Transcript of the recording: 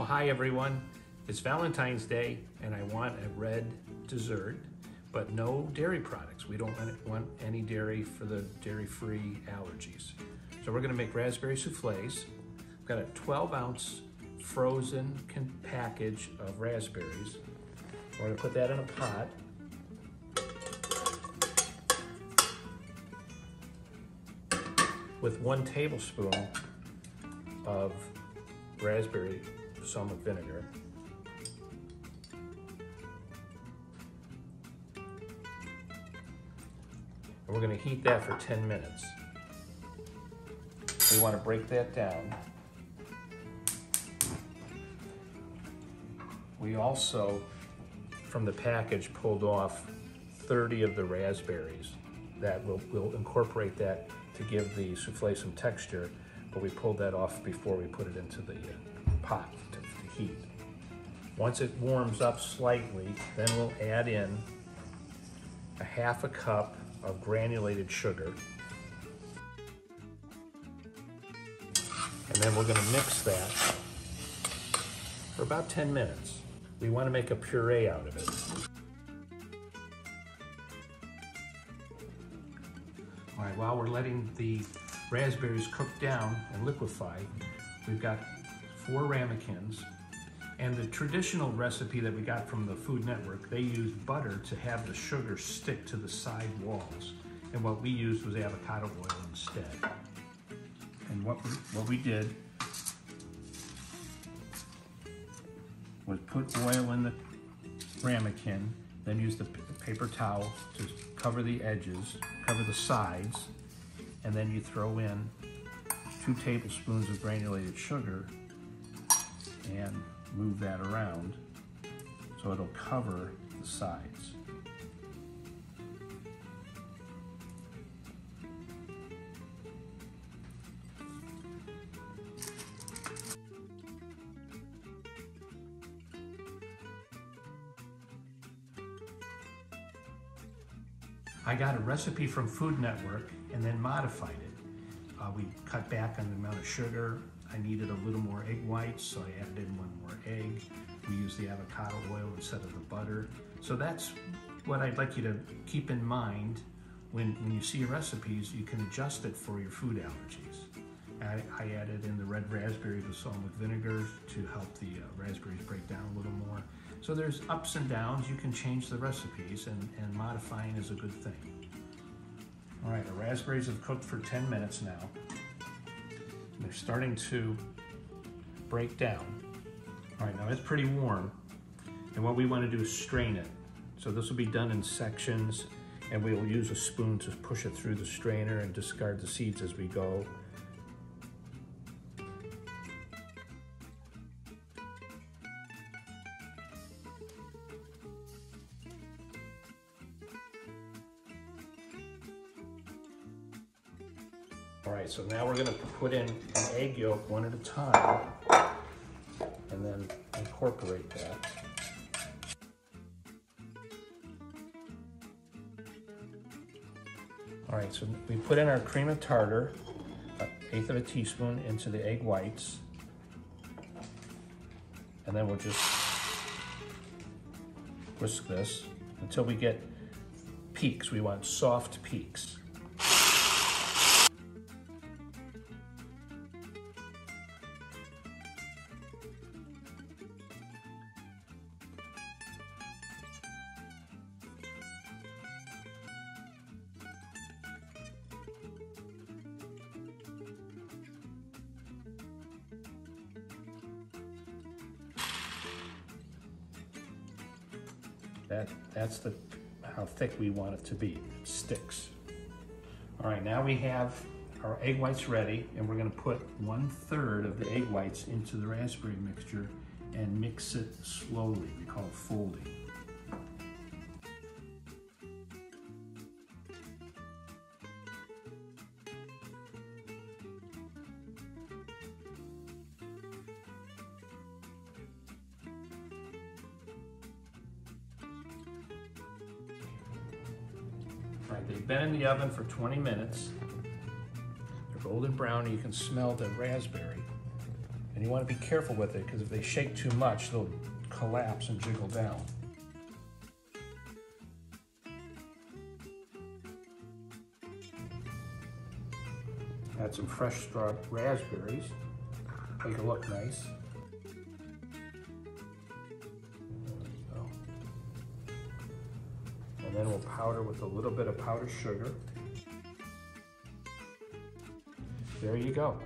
hi everyone. It's Valentine's Day and I want a red dessert, but no dairy products. We don't want any dairy for the dairy-free allergies. So we're gonna make raspberry soufflés. I've got a 12-ounce frozen package of raspberries. We're gonna put that in a pot. With 1 tablespoon of raspberry balsamic vinegar. And we're going to heat that for 10 minutes. We want to break that down. We also, from the package, pulled off 30 of the raspberries. That we'll incorporate that to give the souffle some texture, but we pulled that off before we put it into the pot to heat. Once it warms up slightly, then we'll add in a half a cup of granulated sugar. And then we're gonna mix that for about 10 minutes. We wanna make a puree out of it. All right, while we're letting the raspberries cook down and liquefy, we've got 4 ramekins. And the traditional recipe that we got from the Food Network, they used butter to have the sugar stick to the side walls. And what we used was avocado oil instead. And what we did was put oil in the ramekin, then use the paper towel to cover the edges, cover the sides, and then you throw in 2 tablespoons of granulated sugar and move that around so it'll cover the sides. I got a recipe from Food Network and then modified it. We cut back on the amount of sugar. I needed a little more egg whites, so I added in 1 more egg. We used the avocado oil instead of the butter. So that's what I'd like you to keep in mind when you see your recipes. You can adjust it for your food allergies. I added in the red raspberry balsamic vinegar to help the raspberries break down a little more. So there's ups and downs. You can change the recipes, and modifying is a good thing. All right, our raspberries have cooked for 10 minutes now. They're starting to break down. All right, now it's pretty warm. And what we want to do is strain it. So this will be done in sections, and we will use a spoon to push it through the strainer and discard the seeds as we go. All right, so now we're gonna put in an egg yolk 1 at a time and then incorporate that. All right, so we put in our cream of tartar, 1/8 of a teaspoon into the egg whites, and then we'll just whisk this until we get peaks. We want soft peaks. That's how thick we want it to be. It sticks. All right, now we have our egg whites ready, and we're gonna put 1/3 of the egg whites into the raspberry mixture and mix it slowly. We call it folding. All right, they've been in the oven for 20 minutes. They're golden brown, and you can smell the raspberry. And you want to be careful with it because if they shake too much, they'll collapse and jiggle down. Add some fresh raspberries, make it look nice. There we go. And then we'll powder with a little bit of powdered sugar. There you go.